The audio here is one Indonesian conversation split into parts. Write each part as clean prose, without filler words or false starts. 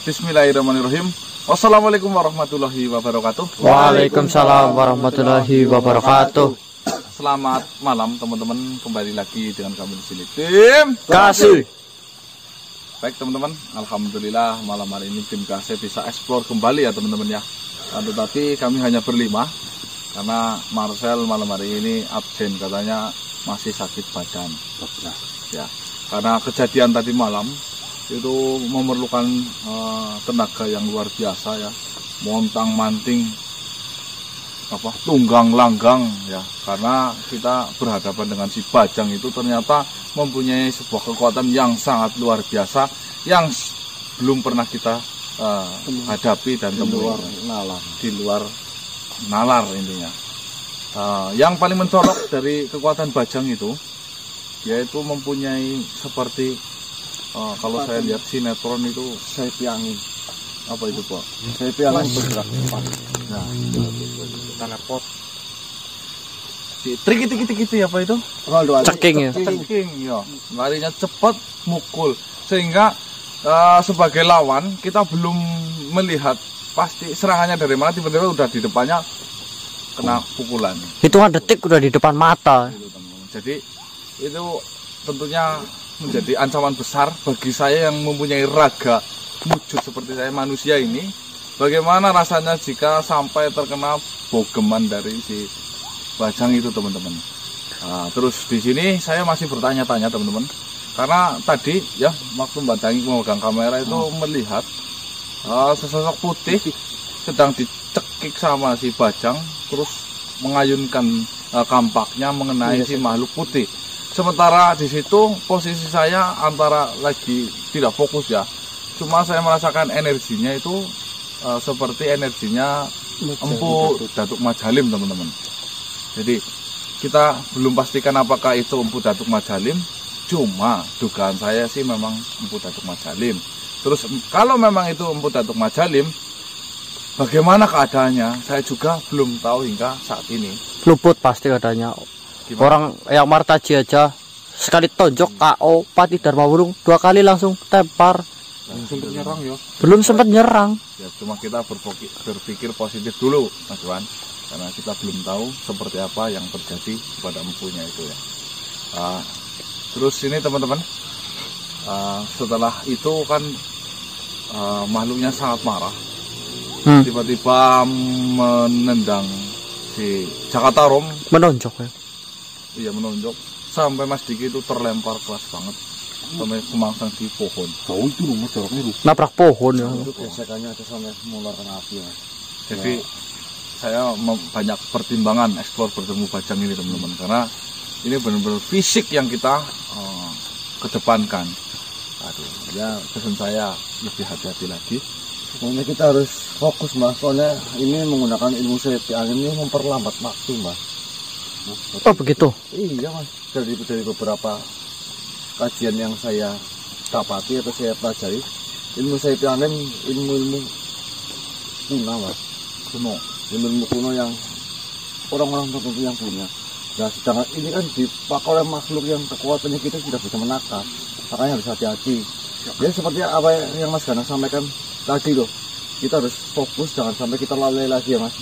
Bismillahirrahmanirrahim. Wassalamualaikum warahmatullahi wabarakatuh. Waalaikumsalam warahmatullahi wabarakatuh. Selamat malam teman-teman, kembali lagi dengan kami di sini tim Kasih. Baik teman-teman, alhamdulillah malam hari ini tim Kasih bisa explore kembali ya teman-teman ya. Tetapi kami hanya berlima karena Marcel malam hari ini absen, katanya masih sakit badan. Ya, karena kejadian tadi malam itu memerlukan tenaga yang luar biasa ya, montang manting tunggang langgang ya, karena kita berhadapan dengan si Bajang itu ternyata mempunyai sebuah kekuatan yang sangat luar biasa yang belum pernah kita hadapi dan temui di luar nalar intinya. Yang paling mencolok dari kekuatan Bajang itu yaitu mempunyai seperti kalau saya lihat sinetron itu sayap angin. Apa itu Pak? Sayap angin bergerak cepat. Nah, teleport. Si trik gitu apa itu? Ceking ya. Ceking ya. Larinya cepat, mukul. Sehingga sebagai lawan kita belum melihat pasti serangannya dari mana, tiba-tiba udah di depannya kena pukulan. Hitungan detik udah di depan mata. Jadi itu tentunya menjadi ancaman besar bagi saya yang mempunyai raga wujud seperti saya manusia ini. Bagaimana rasanya jika sampai terkena bogeman dari si Bajang itu teman-teman. Nah, terus di sini saya masih bertanya-tanya teman-teman, karena tadi ya waktu Mbak Dangi memegang kamera itu melihat sesosok putih sedang dicekik sama si Bajang, terus mengayunkan kampaknya mengenai si makhluk putih. Sementara di situ posisi saya antara lagi tidak fokus ya, cuma saya merasakan energinya itu seperti energinya Empu Datuk Majalim teman-teman. Jadi kita belum pastikan apakah itu Empu Datuk Majalim, cuma dugaan saya sih memang Empu Datuk Majalim. Terus kalau memang itu Empu Datuk Majalim, bagaimana keadaannya? Saya juga belum tahu hingga saat ini. Luput pasti adanya. Gimana? Orang yang Martaji aja sekali tonjok KO Pati Dharma Wurung 2 kali langsung tepar. Sempat nyerang ya? Belum sempat nyerang. Ya cuma kita berpikir positif dulu Mas Wan, karena kita belum tahu seperti apa yang terjadi kepada empunya itu ya. Terus ini teman-teman, setelah itu kan makhluknya sangat marah, tiba-tiba menendang si Jakarta Rom, menonjok ya. Iya menonjok sampai Mas Diki itu terlempar keras banget sampai kemangsang di pohon. Tahu itu rumah jaraknya lu. Nabrak pohon ya. Itu gesekannya ada sampai mengeluarkan api ya. Jadi saya banyak pertimbangan eksplor bertemu Bajang ini teman-teman, karena ini benar-benar fisik yang kita kedepankan. Aduh, ya pesan saya lebih hati-hati lagi. Pokoknya kita harus fokus Mas, soalnya ini menggunakan ilmu sayap angin ini memperlambat waktu Mas. Oh begitu. Iya Mas, dari beberapa kajian yang saya dapati atau saya pelajari, ilmu sayap angin ilmu kuno Mas, ilmu kuno yang orang-orang tertentu yang punya. Nah sedangkan ini kan dipakai oleh makhluk yang kekuatannya kita sudah bisa menakar, makanya harus hati-hati. Ya seperti apa yang Mas Gana sampaikan tadi loh, kita harus fokus, jangan sampai kita lalai lagi ya Mas.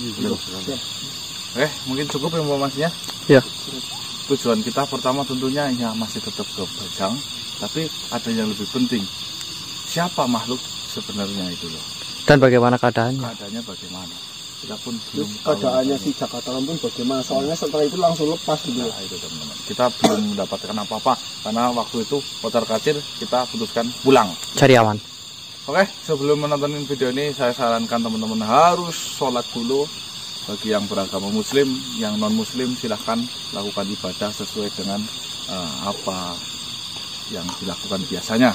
Mungkin cukup informasinya. Ya. Tujuan kita pertama tentunya ya masih tetap ke Bajang, tapi ada yang lebih penting, siapa makhluk sebenarnya itu loh, dan bagaimana keadaannya. Keadaannya bagaimana kita pun belum tahu. Keadaannya si Jakarta pun bagaimana, soalnya setelah itu langsung lepas gitu. Nah, itu teman-teman, kita belum mendapatkan apa-apa karena waktu itu kocar kacir, kita putuskan pulang Cari aman. Oke, sebelum menonton video ini saya sarankan teman-teman harus sholat dulu. Bagi yang beragama muslim, yang non muslim silahkan lakukan ibadah sesuai dengan apa yang dilakukan biasanya.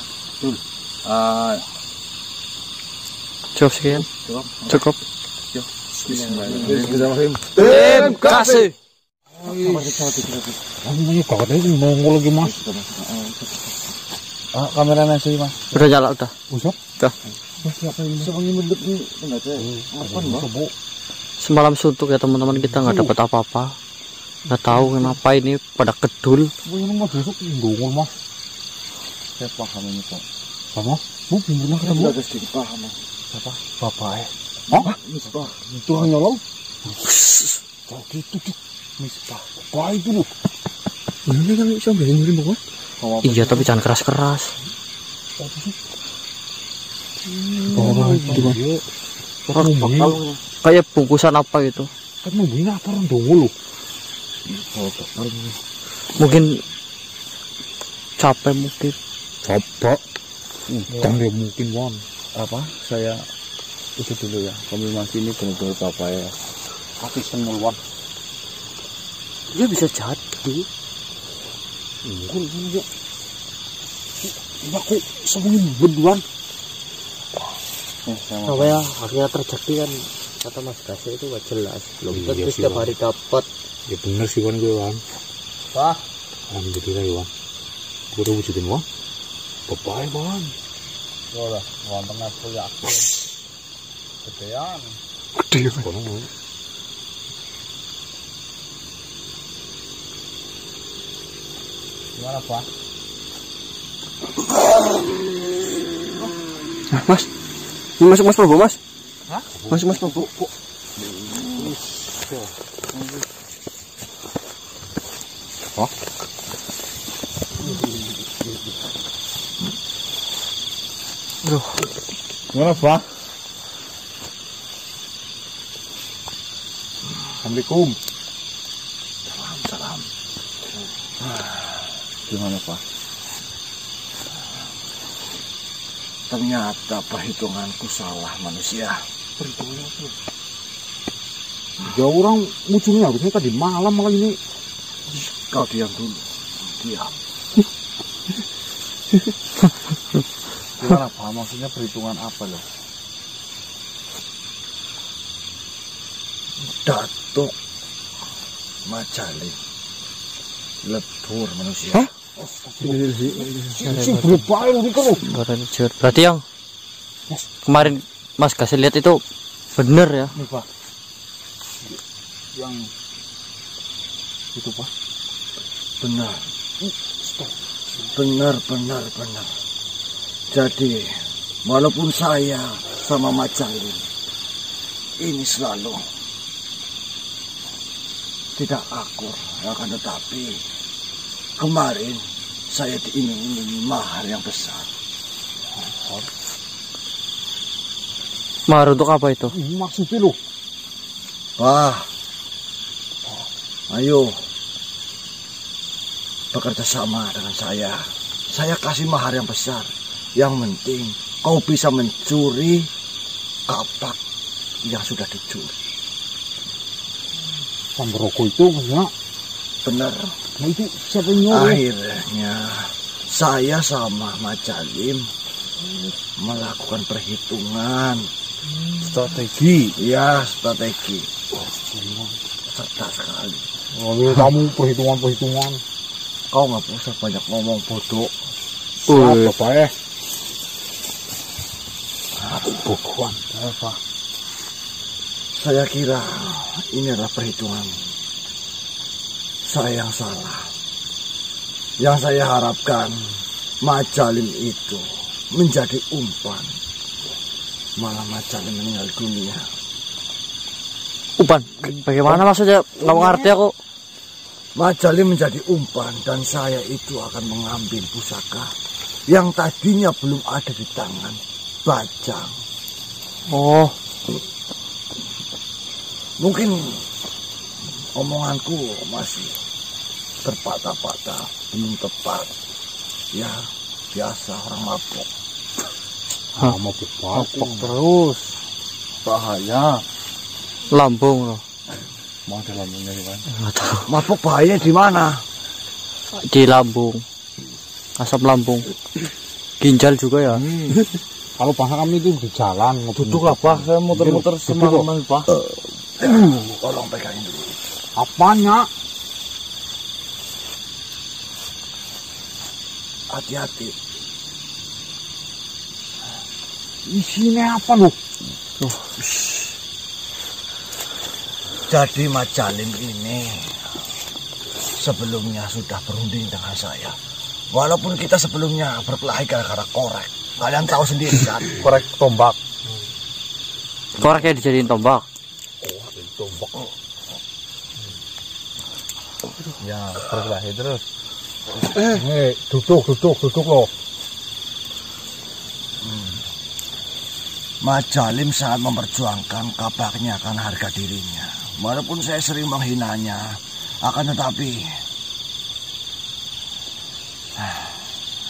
Cukup sekian. Cukup. Yuk, Bismillahirrahmanirrahim. Tim Kasih. Ini kakak ini nongol lagi Mas. Kameranya sih Mas. Udah nyala udah. Usap? Udah. Siapa ini? Siapa ini mendek nih? Enggak ada. Apa Mbak? Semalam suntuk ya teman-teman, kita nggak dapat apa-apa. Nggak tahu kenapa ini pada kedul. Ini Mas besok nongol Mas. Saya paham ini Pak. Sama? Bu, belum pernah ketemu. Udah sedikit paham. Apa? Bapak ya. Hah? Misbah. Tukang nyolong. Oh gitu, Dik. Misbah. Wah itu loh. Ini kan bisa nyuri Bang. Iya, tapi jangan keras-keras. Apa sih? Oh, gimana? Orang bakal Kayak bungkusan apa gitu. kan membeli apa orang dulu. Oh, bakal. Mungkin capek mungkin. Capek. Jangan mungkin Wan. Apa? Saya itu dulu ya. Konfirmasi ini benar-benar Bapak ya. Hati semul Wan. Ya bisa jadi. Enggak ya. Aku semuanya beduan. Apa ya akhirnya terjadi kan kata Mas Gasnya itu gak jelas. Belum tentu setiap hari dapat. Ya bener sih Wan gue Wan. Wah, Alhamdulillah ya Wan. Gue udah wujudin Wan. Bapak Wan. Ora, wonten aku yakin. Gedean. Gede kono. Gimana, Pak? Mas. Masuk Mas Prabu, Mas. Hah? Masuk Mas Prabu. Hah? Aduh, Gimana, Pak? Assalamualaikum. Salam. Gimana Pak? Ternyata perhitunganku salah manusia. Perhitungan apa? Ya orang munculnya harusnya tadi malam malah ini. Kau diam dulu. Diam. Gimana Pak? Maksudnya perhitungan apa loh? Datuk Majalin lebur manusia. Hah? Si berapa ini kan? Berarti yang kemarin Mas Gasnya lihat itu bener ya? Nih Pak. Yang itu Pak. Benar. Benar. Jadi walaupun saya sama Majalin ini selalu tidak akur, akan tetapi kemarin saya diiming-imingi mahar yang besar. Mahar untuk apa itu? Maksudnya loh? Wah, ayo bekerja sama dengan saya. Saya kasih mahar yang besar. Yang penting kau bisa mencuri kapak yang sudah dicuri. Pemberoko itu maksudnya? Benar. Nah itu siapa yang nyuruh? Akhirnya saya sama Majalin melakukan perhitungan. Strategi? Ya, strategi. Cerdas sekali. Oh, kamu perhitungan. Kau nggak usah banyak ngomong bodoh. Bapak ya. Aku bohongan. Apa? Saya kira ini adalah perhitungan saya yang salah. Yang saya harapkan Majalin itu menjadi umpan. Malah Majalin meninggal dunia. Umpan? Bagaimana maksudnya? Nggak ngerti aku. Majalin menjadi umpan dan saya itu akan mengambil pusaka yang tadinya belum ada di tangan Bajang. Oh, mungkin omonganku masih terpatah-patah, belum tepat. Ya, biasa orang mabuk. Mabuk terus. Bahaya. lambung loh. Mau ada lambungnya di mana? Nggak tahu. Mabuk bahaya di mana? Di lambung. Asam lambung. Ginjal juga ya. Kalau bahasa kami itu di jalan. Duduk lah, Pak. Saya muter-muter semalaman, Pak. Tolong pegangin dulu. Apanya? Hati-hati. Isinya apa loh? Jadi Majalin ini sebelumnya sudah berunding dengan saya. Walaupun kita sebelumnya berkelahi gara-gara korek. Kalian tahu sendiri kan? Korek tombak. Koreknya dijadiin tombak. Tombak. Ya, terus lah, terus. Duduk loh. Majalim sangat memperjuangkan kapaknya akan harga dirinya. Walaupun saya sering menghinanya, akan tetapi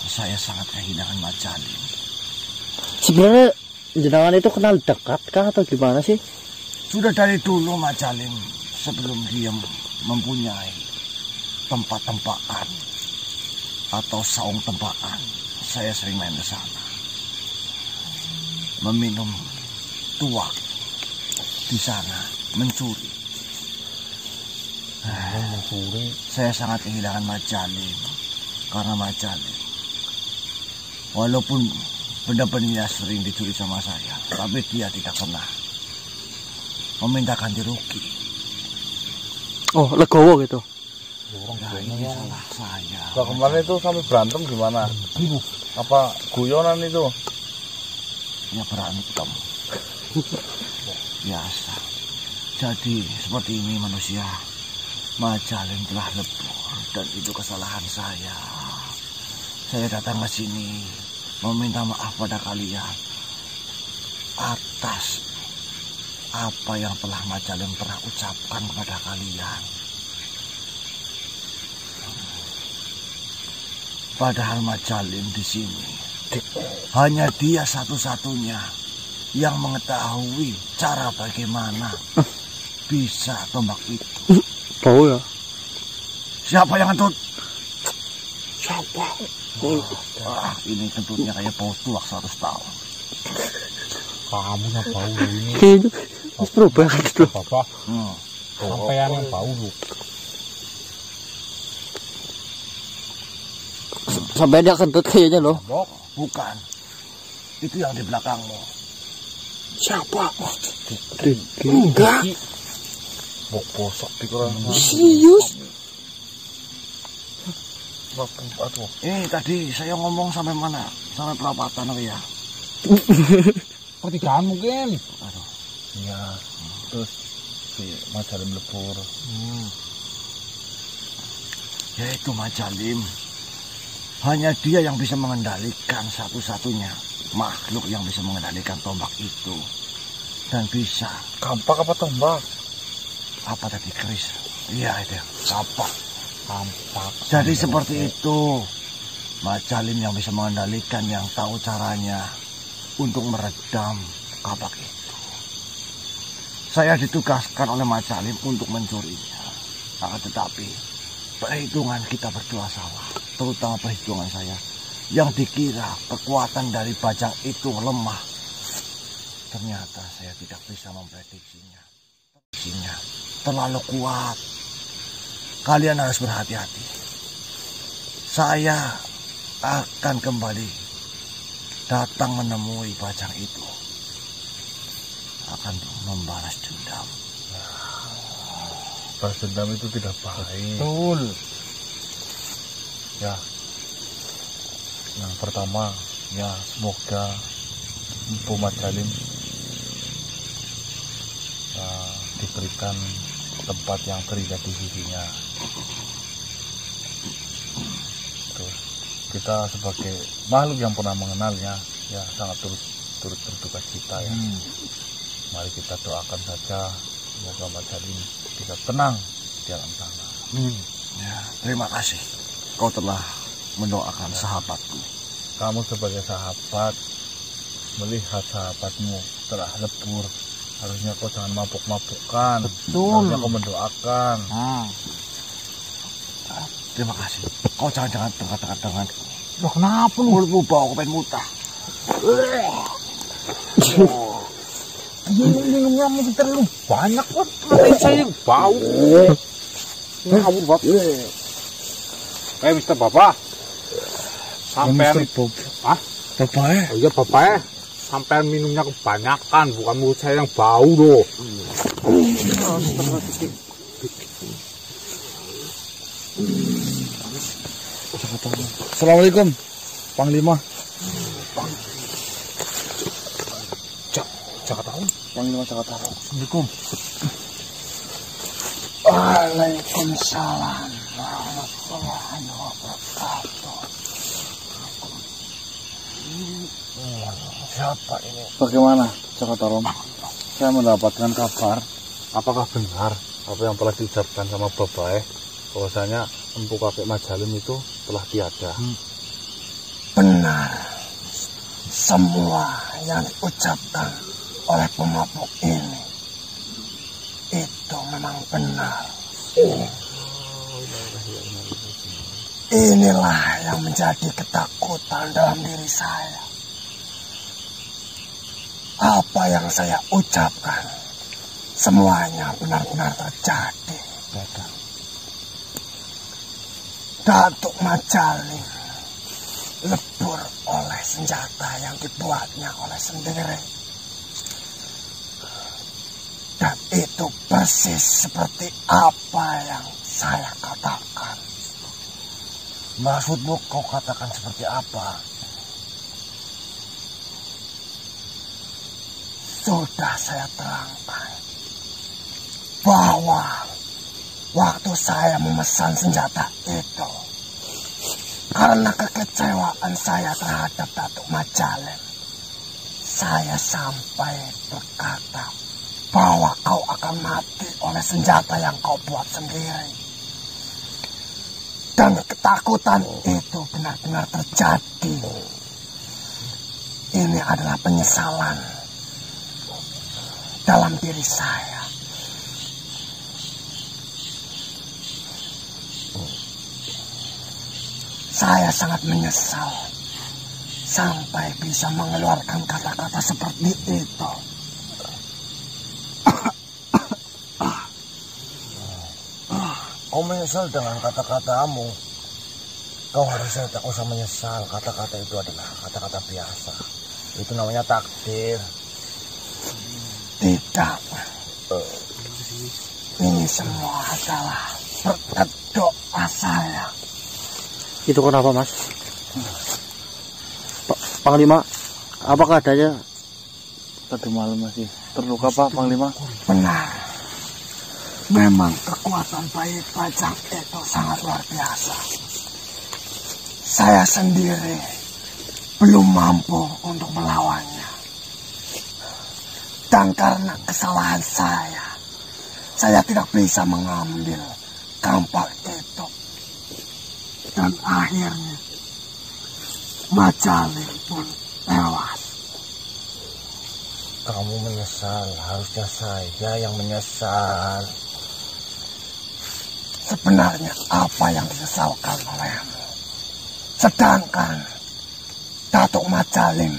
saya sangat kehilangan Majalim. Sebenarnya jenengan itu kenal dekat kah atau gimana sih? Sudah dari dulu Majalim, sebelum dia mempunyai tempat tempakan atau saung tempakan, saya sering main ke sana. Meminum tuak di sana, mencuri. Saya sangat kehilangan Majalim karena Majalim, walaupun benda-benda sering dicuri sama saya, tapi dia tidak pernah meminta ganti rugi. Oh, legowo gitu. Nah, ini salah saya. Nah, kemarin itu sampai berantem gimana? Apa guyonan itu? Ya berantem. Biasa. Jadi seperti ini manusia. Majalim telah lebur dan itu kesalahan saya. Saya datang ke sini meminta maaf pada kalian atas apa yang telah Majalim pernah ucapkan kepada kalian. Padahal Majalim di sini hanya dia satu-satunya yang mengetahui cara bagaimana bisa tombak itu. Bau ya? Siapa yang ngentut? Siapa? Wah, ini kentutnya kayak bau tuak 100 tahun. Kamu yang bau ini. Kayaknya harus berubah gitu. Bapak. Sampean yang bau lu. Sampai dia kentut kayaknya loh. Bukan. Itu yang di belakangmu. Siapa? Enggak. Bok bosok pikiran. Serius? Aduh. Tadi saya ngomong sampai mana? Sampai perapatan apa ya? Pertigaan mungkin. Aduh. Iya. Terus si Majalim lebur. Ya itu Majalim. Hanya dia yang bisa mengendalikan satu-satunya makhluk yang bisa mengendalikan tombak itu. Dan bisa. Kampak apa tombak? Apa tadi keris? Iya itu. Kampak. Kampak. Jadi seperti itu. Majalim yang bisa mengendalikan, yang tahu caranya untuk meredam kapak itu. Saya ditugaskan oleh Majalim untuk mencurinya. Akan tetapi perhitungan kita berdua salah, terutama perhitungan saya. Yang dikira kekuatan dari bajang itu lemah, ternyata saya tidak bisa memprediksinya. Prediksinya terlalu kuat. Kalian harus berhati-hati. Saya akan kembali datang menemui bajang itu, akan membalas dendam. Balas dendam itu tidak baik. Betul. Ya. Yang pertama, ya semoga Empu Majalim diberikan tempat yang terindah di sisinya. Terus kita sebagai makhluk yang pernah mengenalnya, ya sangat turut berduka cita ya. Mari kita doakan saja semoga Majalim bisa tenang di alam sana. Ya, terima kasih. Kau telah mendoakan sahabatku. Kamu sebagai sahabat melihat sahabatmu telah lebur, harusnya kau jangan mabuk-mabukan. Betul. Harusnya kau mendoakan. Terima kasih. Kau jangan dekat-dekat denganku. Loh, kenapa lu? Mulutmu bau, kau pengen muntah. Minumnya mungkin terlalu banyak kok. Saya bau. Ngawur Bapak. Mister Bapak. Sampai Bapak ya? Oh iya Bapak ya. Sampai minumnya kebanyakan, bukan mulut saya yang bau loh. Assalamualaikum, Panglima. Jakarta. Panglima Jakarta. Assalamualaikum. Waalaikumsalam warahmatullahi wabarakatuh. Siapa ini? Bagaimana Jakarta Rom? Saya mendapatkan kabar. Apakah benar apa yang telah diucapkan sama Bapak bahwasanya Empu Kakek Majalim itu telah tiada? Benar. Semua yang diucapkan oleh pemabuk ini itu memang benar. Inilah yang menjadi ketakutan dalam diri saya. Apa yang saya ucapkan semuanya benar-benar terjadi. Datuk Majalim lebur oleh senjata yang dibuatnya oleh sendiri. Dan itu persis seperti apa yang saya katakan. Maksudmu kau katakan seperti apa? Sudah saya terangkan bahwa waktu saya memesan senjata itu, karena kekecewaan saya terhadap Datuk Majalim, saya sampai berkata bahwa kau akan mati oleh senjata yang kau buat sendiri. Dan ketakutan itu benar-benar terjadi. Ini adalah penyesalan dalam diri saya. Saya sangat menyesal sampai bisa mengeluarkan kata-kata seperti itu. Kau menyesal dengan kata-katamu. Kau harusnya tak usah menyesal. Kata-kata itu adalah kata-kata biasa. Itu namanya takdir. Tidak. Ini semua adalah berkat doa saya. Itu kenapa Mas? Panglima, apakah adanya tadi malam masih terluka Pak Panglima? Benar. Memang kekuatan bayi Bajang itu sangat luar biasa. Saya sendiri belum mampu untuk melawannya. Dan karena kesalahan saya tidak bisa mengambil kampak itu. Dan akhirnya Majalim pun tewas. Kamu menyesal. Harusnya saya yang menyesal. Sebenarnya apa yang disesalkan olehmu? Sedangkan Datuk Majalim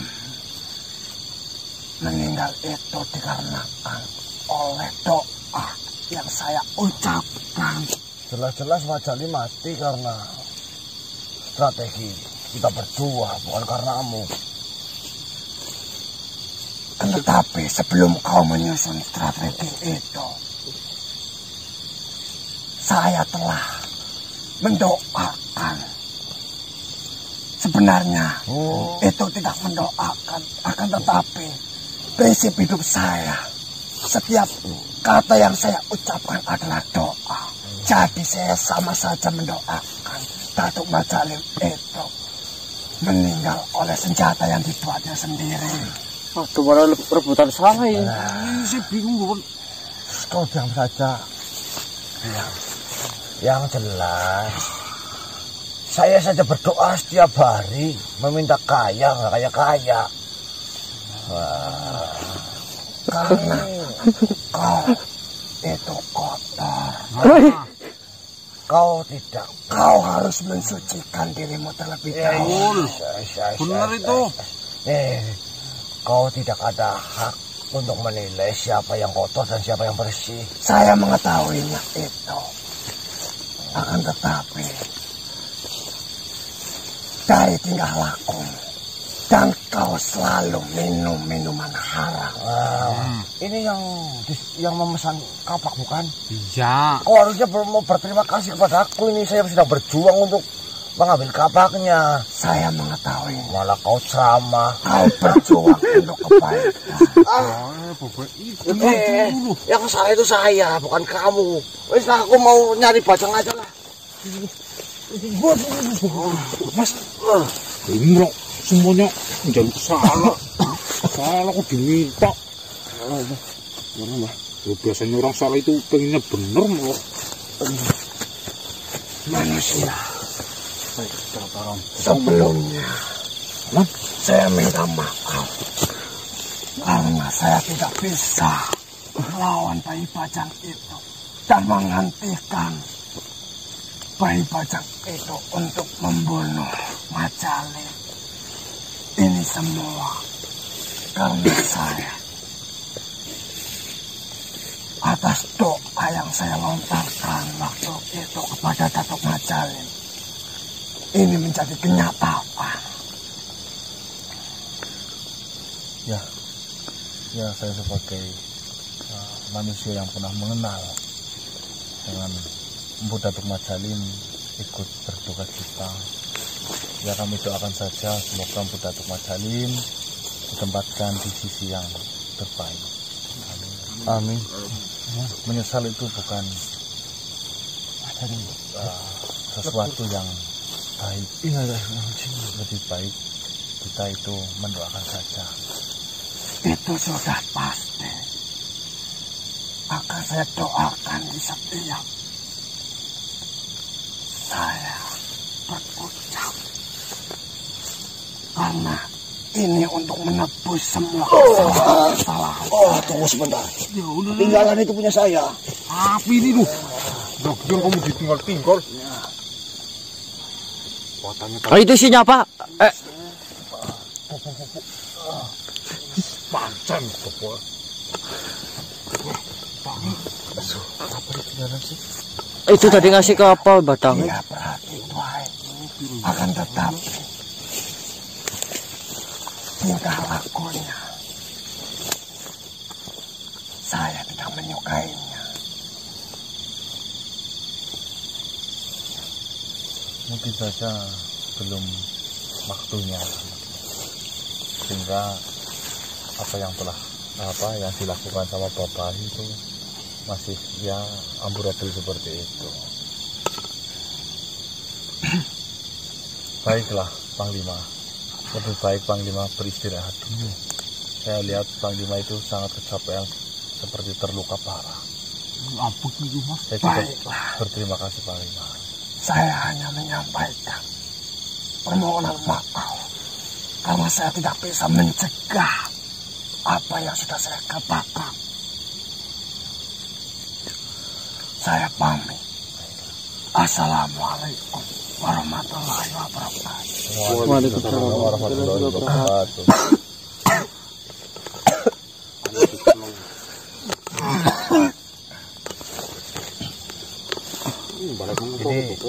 meninggal itu dikarenakan oleh doa yang saya ucapkan. Jelas-jelas Majalim mati karena strategi kita berdua, bukan karenamu. Tetapi sebelum kau menyusun strategi itu, saya telah mendoakan. Sebenarnya itu tidak mendoakan, akan tetapi prinsip hidup saya, setiap kata yang saya ucapkan adalah doa. Jadi saya sama saja mendoakan Datuk Majalim itu meninggal oleh senjata yang dibuatnya sendiri. Aduh, malah rebutan saya ya. Saya bingung, bukan? Kau diam saja. Diam. Yang jelas, saya saja berdoa setiap hari meminta kaya, nggak kaya. Karena kau itu kotor. Kau tidak. Kau harus mensucikan dirimu terlebih dahulu. Benar itu. Kau tidak ada hak untuk menilai siapa yang kotor dan siapa yang bersih. Saya mengetahuinya itu. Akan tetapi dari tingkah laku dan kau selalu minum minuman haram. Ini yang memesan kapak bukan? Iya. Kau harusnya mau berterima kasih kepada aku. Ini saya sudah berjuang untuk mengambil kapaknya. Saya mengetahui. Malah kau ceramah. Kau berjuang untuk kebaikan. Yang salah itu saya, bukan kamu. Wes lah, aku mau nyari bajang aja lah. Mas, ini bro, semuanya menjaluk salah. Salah kok diminta. Mana mah? Biasanya orang salah itu pengennya bener loh. Manusia. Sebelumnya, saya minta maaf karena saya tidak bisa melawan bayi bajang itu dan menghentikan bayi bajang itu untuk membunuh Majalin. Ini semua karena saya. Atas doa yang saya lontarkan waktu itu kepada Datuk Majalin, ini menjadi kenyataan. Ya saya sebagai manusia yang pernah mengenal dengan Empu Datuk Majalin ikut berduka cita. Ya kami doakan saja semoga Empu Datuk Majalin ditempatkan di sisi yang terbaik. Amin. Menyesal itu bukan sesuatu yang baik. Lebih baik kita itu mendoakan saja. Itu sudah pasti. Akan saya doakan di setiap saya berucap. Karena ini untuk menebus semua kesalahan. Tunggu sebentar. Tinggalan itu punya saya. Apa ini lu? Jangan kamu ditinggal-tinggal. Itu isinya apa? Pancen kok. Itu tadi ngasih ke apa batang? Dia berhati baik. Akan tetapi tingkah lakunya saya tidak menyukainya. Mungkin saja belum waktunya, sehingga apa yang dilakukan sama bapak itu masih ya amburadul seperti itu. Baiklah Panglima, lebih baik Panglima beristirahat dulu. Saya lihat Panglima itu sangat kecapean, seperti terluka parah. Apa itu mas? Saya juga berterima kasih Panglima. Saya hanya menyampaikan permohonan maaf karena saya tidak bisa mencegah apa yang sudah saya katakan. Saya pamit. Assalamualaikum warahmatullahi wabarakatuh. Waalaikumsalam warahmatullahi wabarakatuh. Ini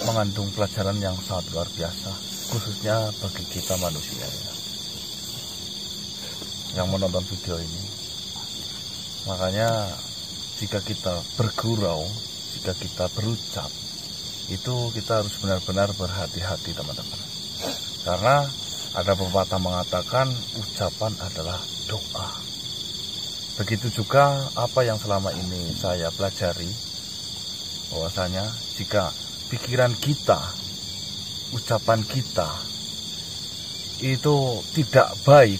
mengandung pelajaran yang sangat luar biasa, khususnya bagi kita manusia ya, yang menonton video ini. Makanya jika kita bergurau, jika kita berucap, itu kita harus benar-benar berhati-hati teman-teman. Karena ada pepatah mengatakan ucapan adalah doa. Begitu juga apa yang selama ini saya pelajari, bahwasanya jika pikiran kita, ucapan kita itu tidak baik,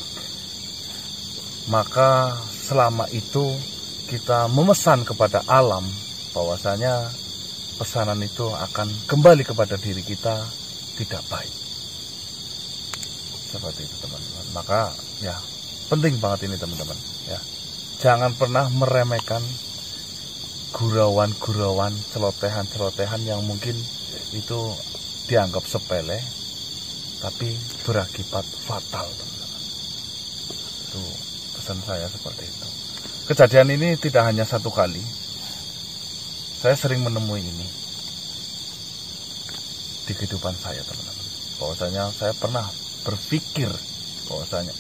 maka selama itu kita memesan kepada alam bahwasanya pesanan itu akan kembali kepada diri kita tidak baik. Seperti itu teman-teman. Maka ya penting banget ini teman-teman ya. Jangan pernah meremehkan gurauan-gurauan, celotehan-celotehan yang mungkin itu dianggap sepele tapi berakibat fatal teman-teman. Itu pesan saya seperti itu. Kejadian ini tidak hanya satu kali. Saya sering menemui ini di kehidupan saya teman-teman. Bahwasanya saya pernah berpikir bahwasanya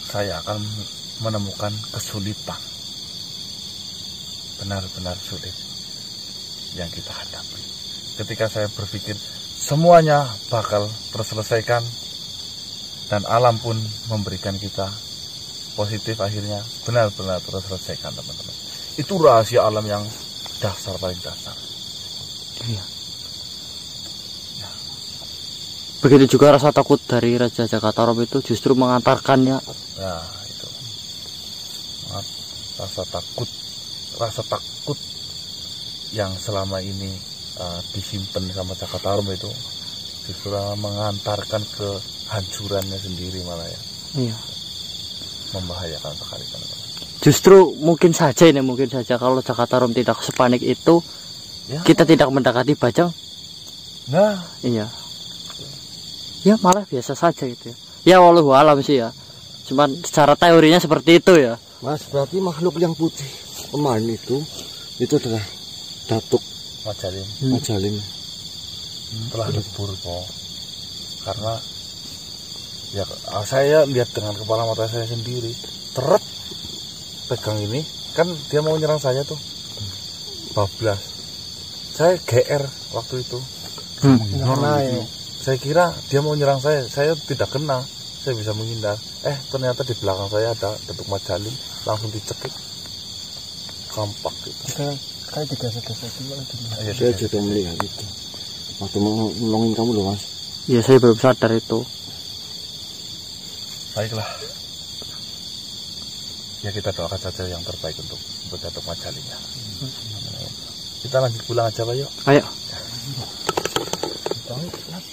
saya akan menemukan kesulitan, benar-benar sulit yang kita hadapi. ketika saya berpikir semuanya bakal terselesaikan dan alam pun memberikan kita positif, akhirnya benar-benar terselesaikan teman-teman. Itu rahasia alam yang dasar, paling dasar. Iya. Begitu juga rasa takut dari Raja Jakatarum itu justru mengantarkannya. Ya itu rasa takut yang selama ini disimpan sama Jakatarum itu justru mengantarkan ke hancurannya sendiri malah ya. Iya. Membahayakan sekali teman-teman. Justru mungkin saja kalau Jakatarum tidak sepanik itu, Ya. kita tidak mendekati Bajang. Nah, Iya. Ya malah biasa saja gitu ya. Ya walau alam sih ya. Cuman secara teorinya seperti itu ya. Mas, berarti makhluk yang putih kemarin itu adalah Datuk Majalin telah lebur kok. Karena ya saya lihat dengan kepala mata saya sendiri, teret pegang ini kan dia mau nyerang saya tuh. Bablas. Saya GR waktu itu. Saya kira dia mau nyerang saya tidak kena, saya bisa menghindar. Ternyata di belakang saya ada Datuk Majalin, langsung dicekik, kampak gitu. Kayak digesek-gesek lagi. Saya juga melihat itu waktu nolongin kamu loh Mas. Ya saya belum sadar itu. Baiklah, ya kita doakan saja yang terbaik untuk Datuk Majalin ya. Kita lanjut pulang aja Pak, yuk. Ayo. Baik, Mas.